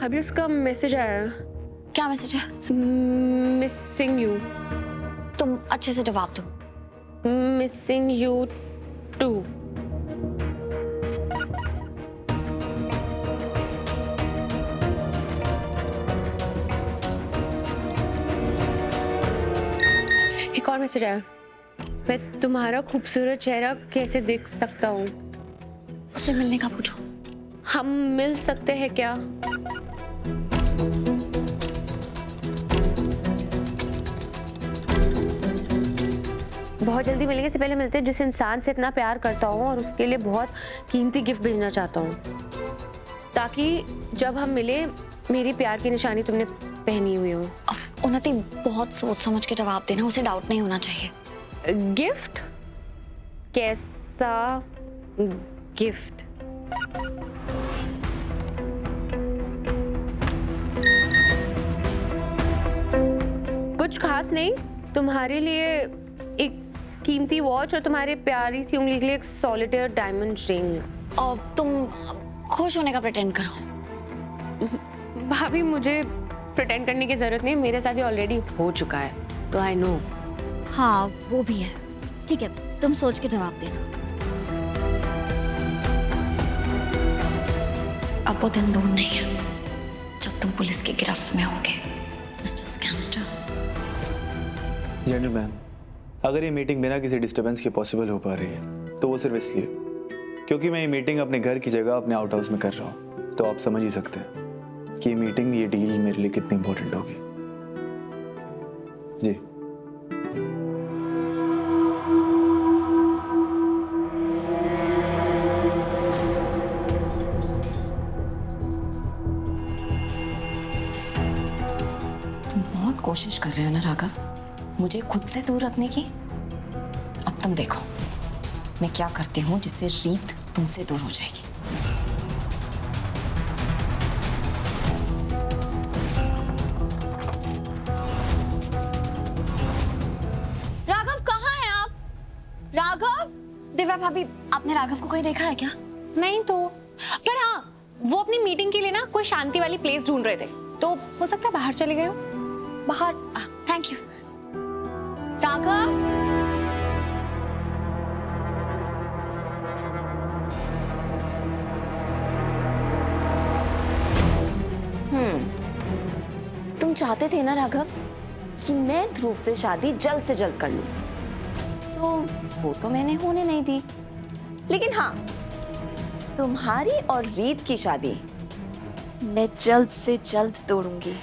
अभी उसका मैसेज आया है। क्या मैसेज है? Missing you. तुम अच्छे से जवाब दो। Missing you too. एक और मैसेज आया। मैं तुम्हारा खूबसूरत चेहरा कैसे देख सकता हूँ? उससे मिलने का पूछो। हम मिल सकते हैं क्या? बहुत जल्दी मिलेंगे, से पहले मिलते हैं जिस इंसान से इतना प्यार करता हूँ और उसके लिए बहुत कीमती गिफ्ट भेजना चाहता हूँ, ताकि जब हम मिले मेरी प्यार की निशानी तुमने पहनी हुई हो। उन्नति, बहुत सोच समझ के जवाब देना, उसे डाउट नहीं होना चाहिए। गिफ्ट? कैसा गिफ्ट? कुछ खास नहीं, तुम्हारे लिए एक कीमती वॉच और तुम्हारे प्यारी सी उंगली के लिए एक सॉलिटेयर डायमंड रिंग। और तुम खुश होने का प्रिटेंड करो। भाभी, मुझे प्रिटेंड करने की जरूरत नहीं, मेरे साथ ये ऑलरेडी हो चुका है, तो आई नो। हाँ वो भी है। ठीक है, तुम सोच के जवाब देना। अब वो दिन दूर नहीं है जब तुम पुलिस की गिरफ्त में होगे, मिस्टर स्कैमस्टर। जेंटलमैन, अगर ये मीटिंग बिना किसी डिस्टरबेंस के पॉसिबल हो पा रही है तो वो सिर्फ इसलिए क्योंकि मैं ये मीटिंग अपने घर की जगह अपने आउट हाउस में कर रहा हूँ। तो आप समझ ही सकते हैं कि ये मीटिंग, ये डील मेरे लिए कितनी इंपॉर्टेंट होगी। जी। तुम बहुत कोशिश कर रहे हो ना राघव, मुझे खुद से दूर रखने की। अब तुम देखो मैं क्या करती हूँ जिससे रीत तुमसे दूर हो जाएगी। राघव कहाँ हैं आप? राघव! दिव्या भाभी, आपने राघव को कहीं देखा है क्या? नहीं तो, पर हाँ, वो अपनी मीटिंग के लिए ना कोई शांति वाली प्लेस ढूंढ रहे थे, तो हो सकता है बाहर चले गए हो। बाहर? Thank you. राघव! तुम चाहते थे ना राघव कि मैं ध्रुव से शादी जल्द से जल्द कर लूं, तो वो तो मैंने होने नहीं दी। लेकिन हाँ, तुम्हारी और रीत की शादी मैं जल्द से जल्द तोड़ूंगी।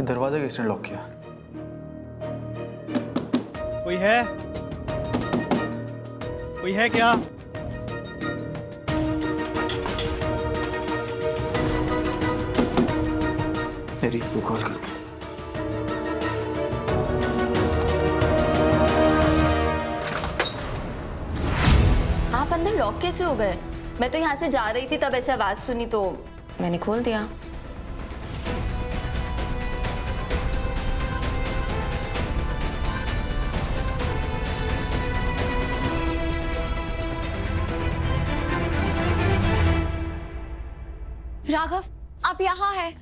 दरवाजा किसने लॉक किया? कोई है? कोई है क्या? मेरी को कॉल कर। आप अंदर लॉक कैसे हो गए? मैं तो यहाँ से जा रही थी, तब ऐसे आवाज सुनी तो मैंने खोल दिया। राघव, आप यहाँ हैं?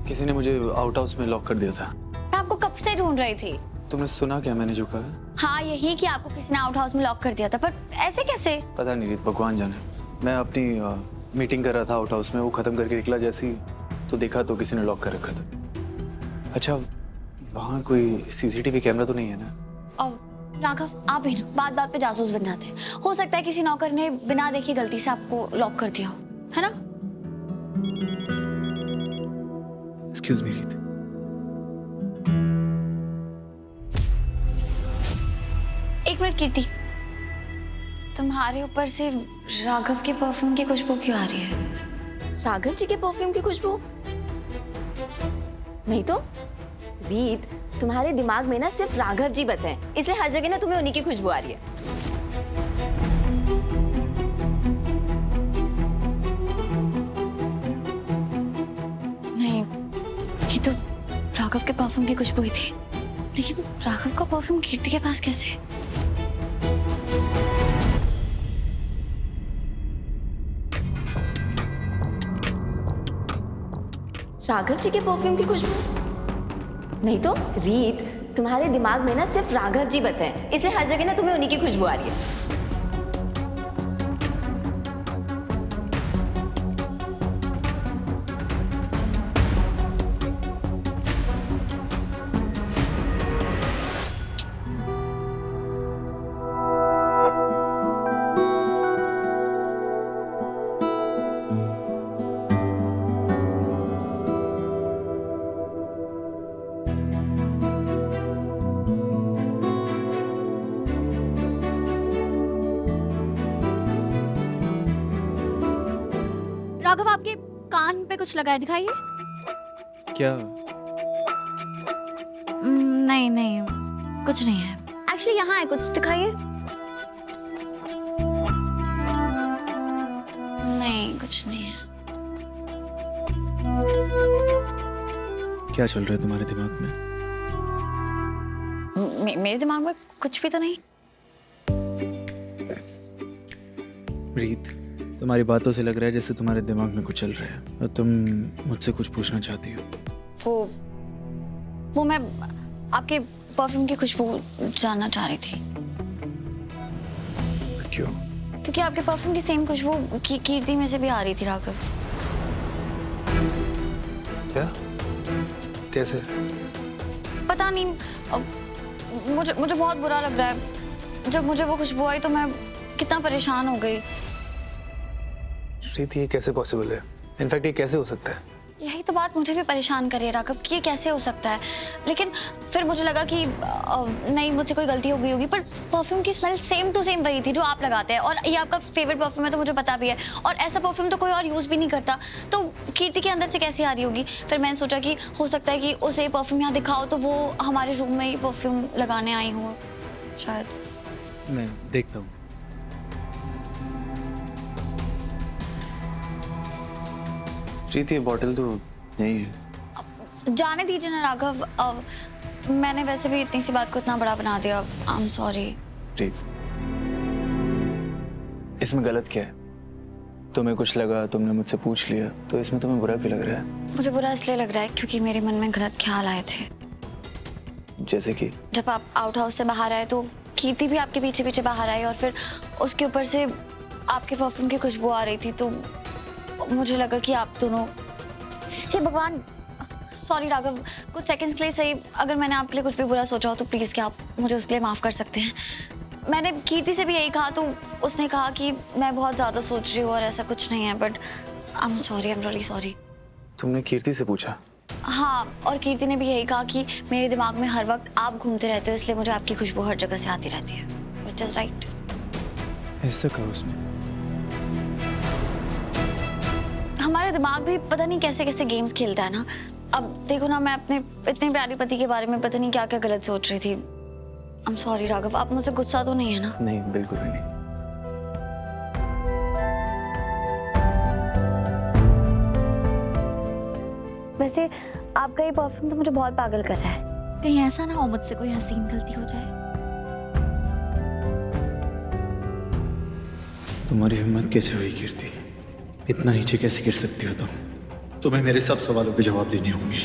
किसी ने मुझे आउट हाउस में लॉक कर दिया था। मैं आपको कब से ढूंढ रही थी। तुमने सुना क्या मैंने जो कहा? हाँ यही कि आपको किसी ने आउट हाउस में लॉक कर दिया था, पर ऐसे कैसे? पता नहीं रीत, भगवान जाने। मैं अपनी मीटिंग कर रहा था आउट हाउस में, वो खत्म करके निकला जैसी तो देखा तो किसी ने लॉक कर रखा था। अच्छा, वहाँ कोई सीसीटीवी कैमरा तो नहीं है ना? और राघव, आप भी ना बात बात पे जासूस बन जाते हैं। हो सकता है किसी नौकर ने बिना देखे गलती से आपको लॉक कर दिया हो, है ना? एक्सक्यूज मी रीत। एक मिनट कीर्ति, तुम्हारे ऊपर से राघव के परफ्यूम की खुशबू क्यों आ रही है? राघव जी के परफ्यूम की खुशबू? नहीं तो रीत, तुम्हारे दिमाग में ना सिर्फ राघव जी बस हैं, इसलिए हर जगह ना तुम्हें उन्हीं की खुशबू आ रही है। नहीं, ये तो राघव के परफ्यूम की खुशबू ही थी, लेकिन राघव का परफ्यूम कीर्ति के पास कैसे? राघव जी के परफ्यूम की खुशबू? नहीं तो रीत, तुम्हारे दिमाग में ना सिर्फ राघव जी बस हैं, इसलिए हर जगह ना तुम्हें उन्हीं की खुशबू आ रही है। राघव, आपके कान पे कुछ लगा है, दिखाइए। क्या? नहीं नहीं, कुछ नहीं है। एक्चुअली यहाँ है, कुछ दिखाइए। नहीं, कुछ नहीं है। क्या चल रहा है तुम्हारे दिमाग में? मेरे दिमाग में कुछ भी तो नहीं। रीत, तुम्हारी बातों से लग रहा है जैसे तुम्हारे दिमाग में कुछ चल रहा है और तुम मुझसे कुछ पूछना चाहती हो। वो मैं आपके परफ्यूम की खुशबू जानना चाह रही थी। क्यों? क्योंकि आपके परफ्यूम की सेम खुशबू कीर्ति में से भी आ रही थी राघव। क्या? कैसे? पता नहीं, मुझे बहुत बुरा लग रहा है। जब मुझे वो खुशबू आई तो मैं कितना परेशान हो गई। रीत, ये कैसे पॉसिबल है? इनफैक्ट ये कैसे हो सकता है? यही तो बात मुझे भी परेशान कर रही है राघव कि ये कैसे हो सकता है। लेकिन फिर मुझे लगा कि नहीं, मुझसे कोई गलती हो गई होगी, पर परफ्यूम की स्मेल सेम टू सेम वही थी जो आप लगाते हैं, और ये आपका फेवरेट परफ्यूम है तो मुझे पता भी है, और ऐसा परफ्यूम तो कोई और यूज़ भी नहीं करता, तो कीर्ति के अंदर से कैसे आ रही होगी। फिर मैंने सोचा कि हो सकता है कि उसे ये परफ्यूम यहाँ दिखाओ तो वो हमारे रूम में ये परफ्यूम लगाने आई हो शायद। मैं देखता हूँ। रीत, ये बॉटल तो यही है। जाने दीजिए ना राघव, मैंने वैसे भी इतनी सी बात को इतना बड़ा बना दिया। I am sorry. रीत, इसमें गलत क्या है? तुम्हें कुछ लगा, तुमने मुझसे पूछ लिया, तो इसमें तुम्हें बुरा क्यों लग रहा है? मुझे बुरा इसलिए लग रहा है क्योंकि मेरे मन में गलत ख्याल आए थे। जैसे कि? जब आप आउट हाउस से बाहर आए तो कीर्ति भी आपके पीछे पीछे बाहर आई, और फिर उसके ऊपर से आपके परफ्यूम की खुशबू आ रही थी, तो मुझे लगा कि आप दोनों, हे भगवान, सॉरी राघव, कुछ सेकंड्स के लिए सही, अगर मैंने आपके लिए कुछ भी बुरा सोचा हो तो प्लीज़ क्या आप मुझे उसके लिए माफ़ कर सकते हैं। मैंने कीर्ति से भी यही कहा तो उसने कहा कि मैं बहुत ज़्यादा सोच रही हूँ और ऐसा कुछ नहीं है, but I am sorry, I am really sorry. तुमने कीर्ति से पूछा? हाँ, और कीर्ति ने भी यही कहा कि मेरे दिमाग में हर वक्त आप घूमते रहते हो, इसलिए मुझे आपकी खुशबू हर जगह से आती रहती है, व्हिच इज राइट। ऐसा कहा उसने? हमारे दिमाग भी पता नहीं कैसे कैसे गेम्स खेलता है ना। अब देखो ना, मैं अपने इतने प्यारे पति के बारे में पता नहीं क्या क्या गलत सोच रही थी। आई एम सॉरी राघव, आप मुझसे गुस्सा तो नहीं है ना? नहीं, बिल्कुल भी नहीं। वैसे आपका ये परफ्यूम तो मुझे बहुत पागल कर रहा है। कहीं ऐसा ना हो मुझसे कोई हसीन गलती हो जाए। तुम्हारी हिम्मत कैसे हुई कीर्ति? इतना नीचे कैसे गिर सकती हो तुम? तुम्हें मेरे सब सवालों के जवाब देने होंगे।